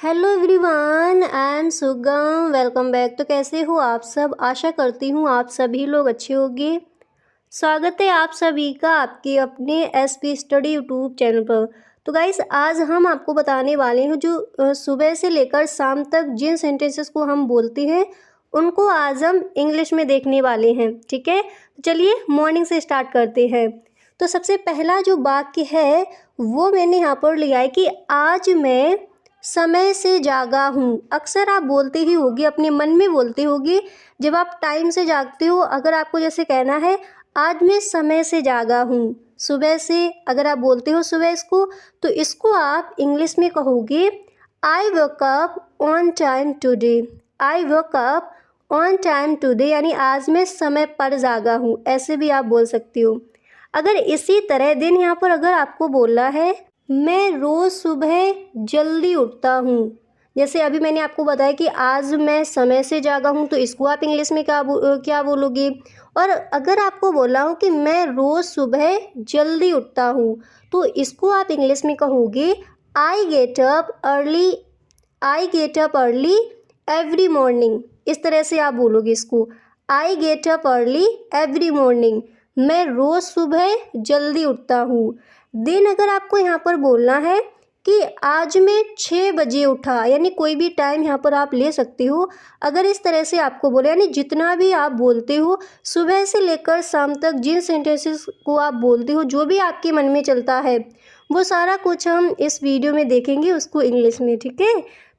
Hello everyone, I am सुगम। Welcome back. तो कैसे हो आप सब? आशा करती हूँ आप सभी लोग अच्छे होंगे। स्वागत है आप सभी का आपके अपने एसपी स्टडी यूट्यूब चैनल पर। तो गाइस, आज हम आपको बताने वाले हैं जो सुबह से लेकर शाम तक जिन सेंटेंसेस को हम बोलते हैं उनको आज हम इंग्लिश में देखने वाले हैं। ठीक है, चलिए मॉर्निंग से स्टार्ट करते हैं। तो सबसे पहला जो वाक्य है वो मैंने यहाँ पर लिया है कि आज मैं समय से जागा हूँ। अक्सर आप बोलते ही होगी, अपने मन में बोलते होगी जब आप टाइम से जागते हो। अगर आपको जैसे कहना है आज मैं समय से जागा हूँ, सुबह से अगर आप बोलते हो सुबह इसको, तो इसको आप इंग्लिश में कहोगे I woke up on time today. I woke up on time today यानी आज मैं समय पर जागा हूँ, ऐसे भी आप बोल सकती हो। अगर इसी तरह दिन यहाँ पर अगर आपको बोलना है मैं रोज़ सुबह जल्दी उठता हूँ, जैसे अभी मैंने आपको बताया कि आज मैं समय से जागा हूँ, तो इसको आप इंग्लिश में क्या बोलोगे। और अगर आपको बोला हूँ कि मैं रोज़ सुबह जल्दी उठता हूँ, तो इसको आप इंग्लिश में कहोगे I get up early. I get up early every morning. इस तरह से आप बोलोगे इसको, I get up early every morning. मैं रोज़ सुबह जल्दी उठता हूँ। दिन अगर आपको यहाँ पर बोलना है कि आज मैं 6 बजे उठा, यानी कोई भी टाइम यहाँ पर आप ले सकते हो। अगर इस तरह से आपको बोले, यानी जितना भी आप बोलते हो सुबह से लेकर शाम तक जिन सेंटेंसेस को आप बोलते हो, जो भी आपके मन में चलता है वो सारा कुछ हम इस वीडियो में देखेंगे उसको इंग्लिश में। ठीक है,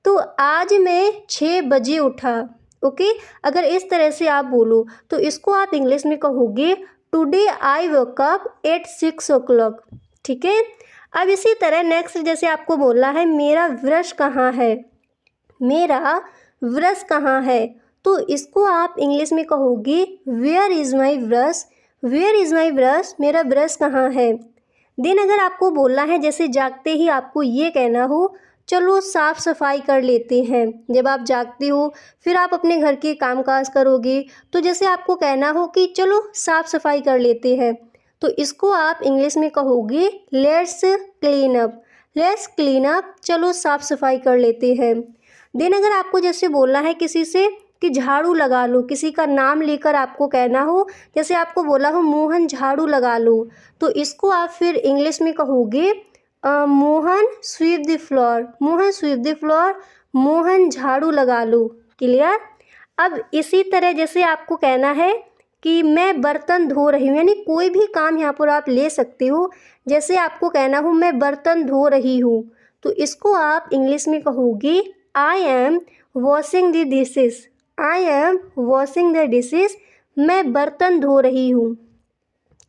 तो आज मैं 6 बजे उठा। ओके, अगर इस तरह से आप बोलो तो इसको आप इंग्लिश में कहोगे today I woke up at 6 o'clock। ठीक है, अब इसी तरह नेक्स्ट जैसे आपको बोलना है मेरा ब्रश कहाँ है। मेरा ब्रश कहाँ है, तो इसको आप इंग्लिश में कहोगे where is my brush. Where is my brush, मेरा ब्रश कहाँ है। दिन अगर आपको बोलना है जैसे जागते ही आपको ये कहना हो चलो साफ़ सफाई कर लेते हैं। जब आप जागते हो फिर आप अपने घर के कामकाज करोगे, तो जैसे आपको कहना हो कि चलो साफ़ सफाई कर लेते हैं, तो इसको आप इंग्लिश में कहोगे let's clean up. Let's clean up, चलो साफ़ सफाई कर लेते हैं। दिन अगर आपको जैसे बोलना है किसी से कि झाड़ू लगा लो, किसी का नाम लेकर आपको कहना हो, जैसे आपको बोला हो मोहन झाड़ू लगा लो, तो इसको आप फिर इंग्लिश में कहोगे Mohan sweep the floor. Mohan sweep the floor, Mohan झाड़ू लगा लो। क्लियर। अब इसी तरह जैसे आपको कहना है कि मैं बर्तन धो रही हूँ, यानी कोई भी काम यहाँ पर आप ले सकते हो। जैसे आपको कहना हो मैं बर्तन धो रही हूँ, तो इसको आप इंग्लिश में कहोगे I M washing the dishes. I am washing the dishes, मैं बर्तन धो रही हूँ।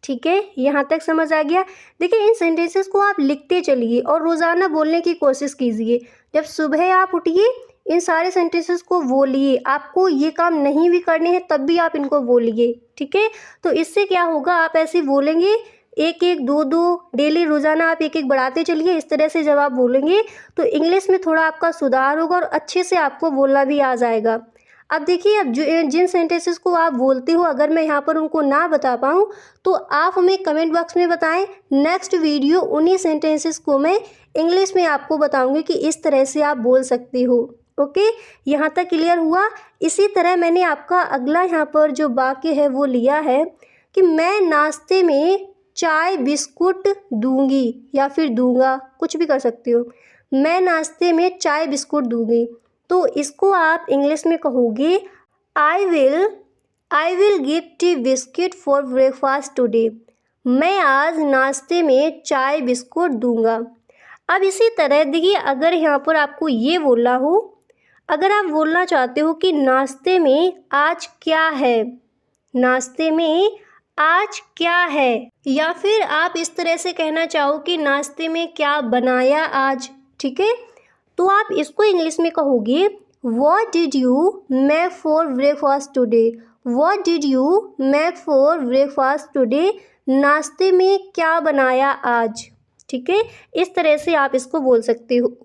ठीक है, यहाँ तक समझ आ गया। देखिए, इन सेंटेंसेस को आप लिखते चलिए और रोज़ाना बोलने की कोशिश कीजिए। जब सुबह आप उठिए इन सारे सेंटेंसेस को बोलिए। आपको ये काम नहीं भी करने हैं तब भी आप इनको बोलिए। ठीक है, तो इससे क्या होगा, आप ऐसे बोलेंगे एक एक दो दो डेली रोज़ाना आप एक एक बढ़ाते चलिए। इस तरह से जब आप बोलेंगे तो इंग्लिश में थोड़ा आपका सुधार होगा और अच्छे से आपको बोलना भी आ जाएगा। अब देखिए, अब जिन सेंटेंसेस को आप बोलते हो अगर मैं यहाँ पर उनको ना बता पाऊँ तो आप हमें कमेंट बॉक्स में बताएं। नेक्स्ट वीडियो उन्हीं सेंटेंसेस को मैं इंग्लिश में आपको बताऊंगी कि इस तरह से आप बोल सकते हो। ओके, यहाँ तक क्लियर हुआ। इसी तरह मैंने आपका अगला यहाँ पर जो वाक्य है वो लिया है कि मैं नाश्ते में चाय बिस्कुट दूंगी या फिर दूंगा, कुछ भी कर सकते हो। मैं नाश्ते में चाय बिस्कुट दूंगी, तो इसको आप इंग्लिश में कहोगे I will give T biscuit for breakfast today. मैं आज नाश्ते में चाय बिस्कुट दूंगा। अब इसी तरह देखिए, अगर यहाँ पर आपको ये बोलना हो, अगर आप बोलना चाहते हो कि नाश्ते में आज क्या है, नाश्ते में आज क्या है, या फिर आप इस तरह से कहना चाहो कि नाश्ते में क्या बनाया आज। ठीक है, तो आप इसको इंग्लिश में कहोगे what did you make for breakfast today. What did you make for breakfast today, नाश्ते में क्या बनाया आज। ठीक है, इस तरह से आप इसको बोल सकते हो।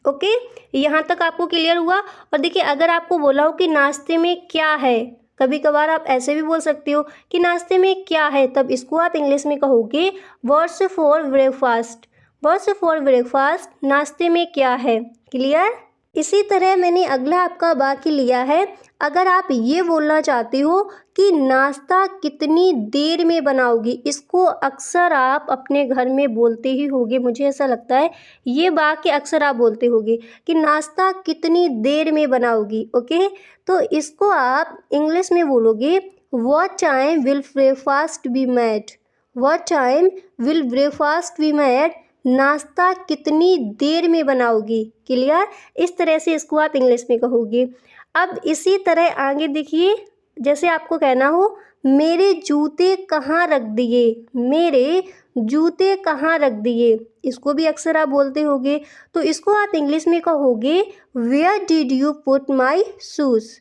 ओके, यहाँ तक आपको क्लियर हुआ। और देखिए, अगर आपको बोला हो कि नाश्ते में क्या है, कभी कभार आप ऐसे भी बोल सकते हो कि नाश्ते में क्या है, तब इसको आप इंग्लिश में कहोगे what's for breakfast. What's for breakfast, नाश्ते में क्या है। क्लियर। इसी तरह मैंने अगला आपका वाक्य लिया है, अगर आप ये बोलना चाहते हो कि नाश्ता कितनी देर में बनाओगी, इसको अक्सर आप अपने घर में बोलते ही होगे, मुझे ऐसा लगता है ये वाक्य अक्सर आप बोलते होगे कि नाश्ता कितनी देर में बनाओगी। ओके, तो इसको आप इंग्लिश में बोलोगे what time will breakfast be made, what time will breakfast be made, नाश्ता कितनी देर में बनाओगी। क्लियर, इस तरह से इसको आप इंग्लिश में कहोगे। अब इसी तरह आगे देखिए, जैसे आपको कहना हो मेरे जूते कहाँ रख दिए, मेरे जूते कहाँ रख दिए, इसको भी अक्सर आप बोलते होगे, तो इसको आप इंग्लिश में कहोगे where did you put my shoes,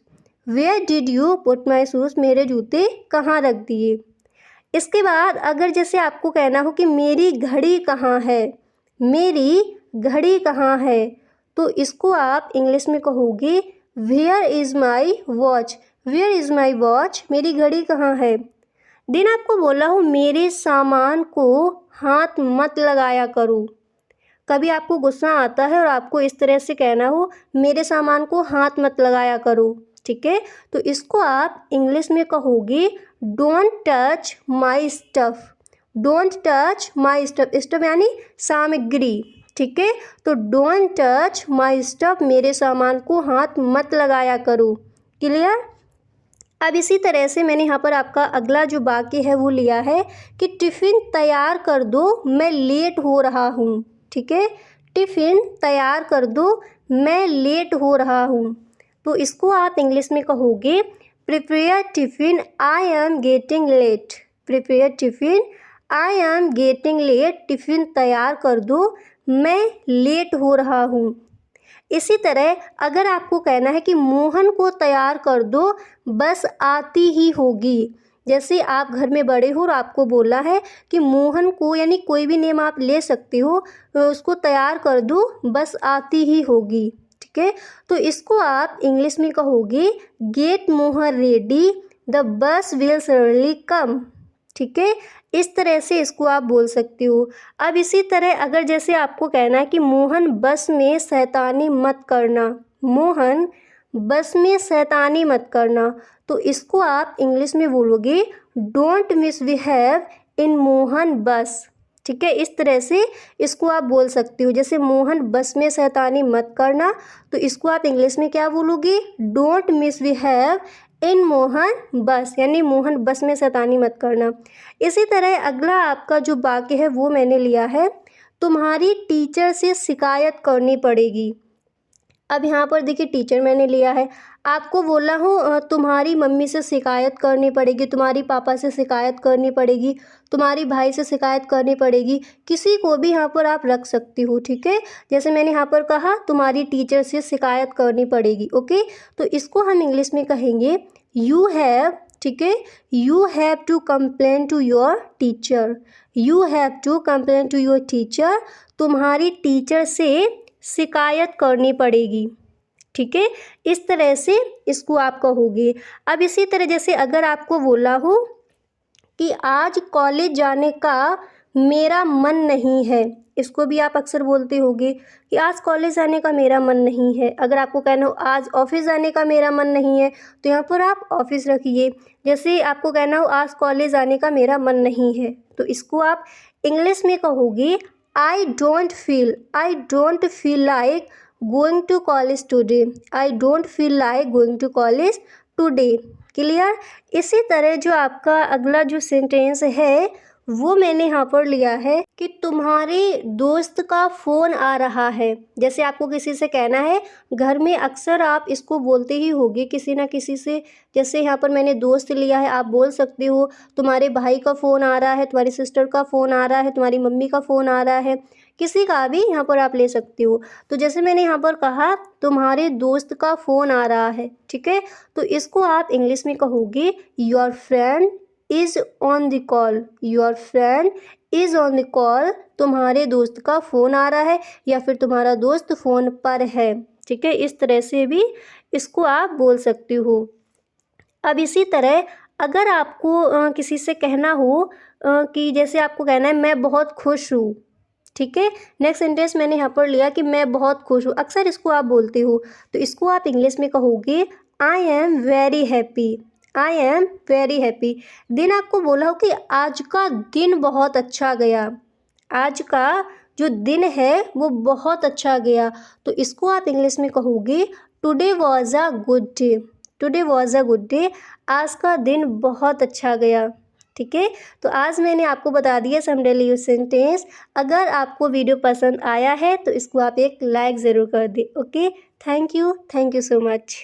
where did you put my shoes, मेरे जूते कहाँ रख दिए। इसके बाद अगर जैसे आपको कहना हो कि मेरी घड़ी कहाँ है, मेरी घड़ी कहाँ है, तो इसको आप इंग्लिश में कहोगे where is my watch, where is my watch, मेरी घड़ी कहाँ है। दिन आपको बोला हो मेरे सामान को हाथ मत लगाया करो, कभी आपको गुस्सा आता है और आपको इस तरह से कहना हो मेरे सामान को हाथ मत लगाया करो, ठीक है, तो इसको आप इंग्लिश में कहोगे don't touch my stuff, don't touch my stuff, stuff यानी सामग्री, ठीक है, तो डोंट टच माई स्टफ़, मेरे सामान को हाथ मत लगाया करो। क्लियर। अब इसी तरह से मैंने यहाँ पर आपका अगला जो वाक्य है वो लिया है कि टिफ़िन तैयार कर दो मैं लेट हो रहा हूँ, ठीक है, टिफ़िन तैयार कर दो मैं लेट हो रहा हूँ, तो इसको आप इंग्लिश में कहोगे prepare tiffin I am getting late, prepare tiffin I am getting late, tiffin तैयार कर दो मैं लेट हो रहा हूँ। इसी तरह अगर आपको कहना है कि मोहन को तैयार कर दो बस आती ही होगी, जैसे आप घर में बड़े हो और आपको बोला है कि मोहन को, यानी कोई भी नेम आप ले सकते हो, उसको तैयार कर दो बस आती ही होगी, ठीक है, तो इसको आप इंग्लिश में कहोगे get Mohan ready the bus will certainly come, ठीक है, इस तरह से इसको आप बोल सकते हो। अब इसी तरह अगर जैसे आपको कहना है कि मोहन बस में शैतानी मत करना, मोहन बस में शैतानी मत करना, तो इसको आप इंग्लिश में बोलोगे डोंट मिसबिहेव इन मोहन बस, ठीक है, इस तरह से इसको आप बोल सकते हो। जैसे मोहन बस में शैतानी मत करना, तो इसको आप इंग्लिश में क्या बोलोगे डोंट मिसबिहेव इन मोहन बस, यानी मोहन बस में शैतानी मत करना। इसी तरह अगला आपका जो वाक्य है वो मैंने लिया है तुम्हारी टीचर से शिकायत करनी पड़ेगी। अब यहाँ पर देखिए टीचर मैंने लिया है, आपको बोला हूँ तुम्हारी मम्मी से शिकायत करनी पड़ेगी, तुम्हारी पापा से शिकायत करनी पड़ेगी, तुम्हारी भाई से शिकायत करनी पड़ेगी, किसी को भी यहाँ पर आप रख सकती हो, ठीक है, जैसे मैंने यहाँ पर कहा तुम्हारी टीचर से शिकायत करनी पड़ेगी। ओके, तो इसको हम इंग्लिश में कहेंगे यू हैव, ठीक है, you have to complain to your teacher, you have to complain to your teacher, तुम्हारी टीचर से शिकायत करनी पड़ेगी, ठीक है, इस तरह से इसको आप कहोगे। अब इसी तरह जैसे अगर आपको बोला हो कि आज कॉलेज जाने का मेरा मन नहीं है, इसको भी आप अक्सर बोलते होगे कि आज कॉलेज जाने का मेरा मन नहीं है। अगर आपको कहना हो आज ऑफिस जाने का मेरा मन नहीं है, तो यहाँ पर आप ऑफिस रखिए। जैसे आपको कहना हो आज कॉलेज जाने का मेरा मन नहीं है, तो इसको आप इंग्लिश में कहोगे I don't feel like going to college today, I don't feel like going to college today. Clear. इसी तरह जो आपका अगला जो सेंटेंस है वो मैंने यहाँ पर लिया है कि तुम्हारे दोस्त का फ़ोन आ रहा है। जैसे आपको किसी से कहना है, घर में अक्सर आप इसको बोलते ही होगे किसी ना किसी से। जैसे यहाँ पर मैंने दोस्त लिया है, आप बोल सकते हो तुम्हारे भाई का फ़ोन आ रहा है, तुम्हारी सिस्टर का फ़ोन आ रहा है, तुम्हारी मम्मी का फ़ोन आ रहा है, किसी का भी यहाँ पर आप ले सकते हो। तो जैसे मैंने यहाँ पर कहा तुम्हारे दोस्त का फ़ोन आ रहा है, ठीक है, तो इसको आप इंग्लिश में कहोगे your friend is on the call, your friend is on the call, तुम्हारे दोस्त का फ़ोन आ रहा है या फिर तुम्हारा दोस्त फ़ोन पर है, ठीक है, इस तरह से भी इसको आप बोल सकते हो। अब इसी तरह अगर आपको किसी से कहना हो कि जैसे आपको कहना है मैं बहुत खुश हूँ, ठीक है। नेक्स्ट सेंटेंस मैंने यहाँ पर लिया कि मैं बहुत खुश हूँ। अक्सर इसको आप बोलते हो, तो इसको आप इंग्लिश में कहोगे I am very happy. I am very happy. Then आपको बोला हो कि आज का दिन बहुत अच्छा गया। आज का जो दिन है वो बहुत अच्छा गया, तो इसको आप इंग्लिश में कहोगे today was a good day. Today was a good day. आज का दिन बहुत अच्छा गया। ठीक है, तो आज मैंने आपको बता दिया सम डेली यूज सेंटेंस। अगर आपको वीडियो पसंद आया है तो इसको आप एक लाइक ज़रूर कर दें। Okay, thank you so much.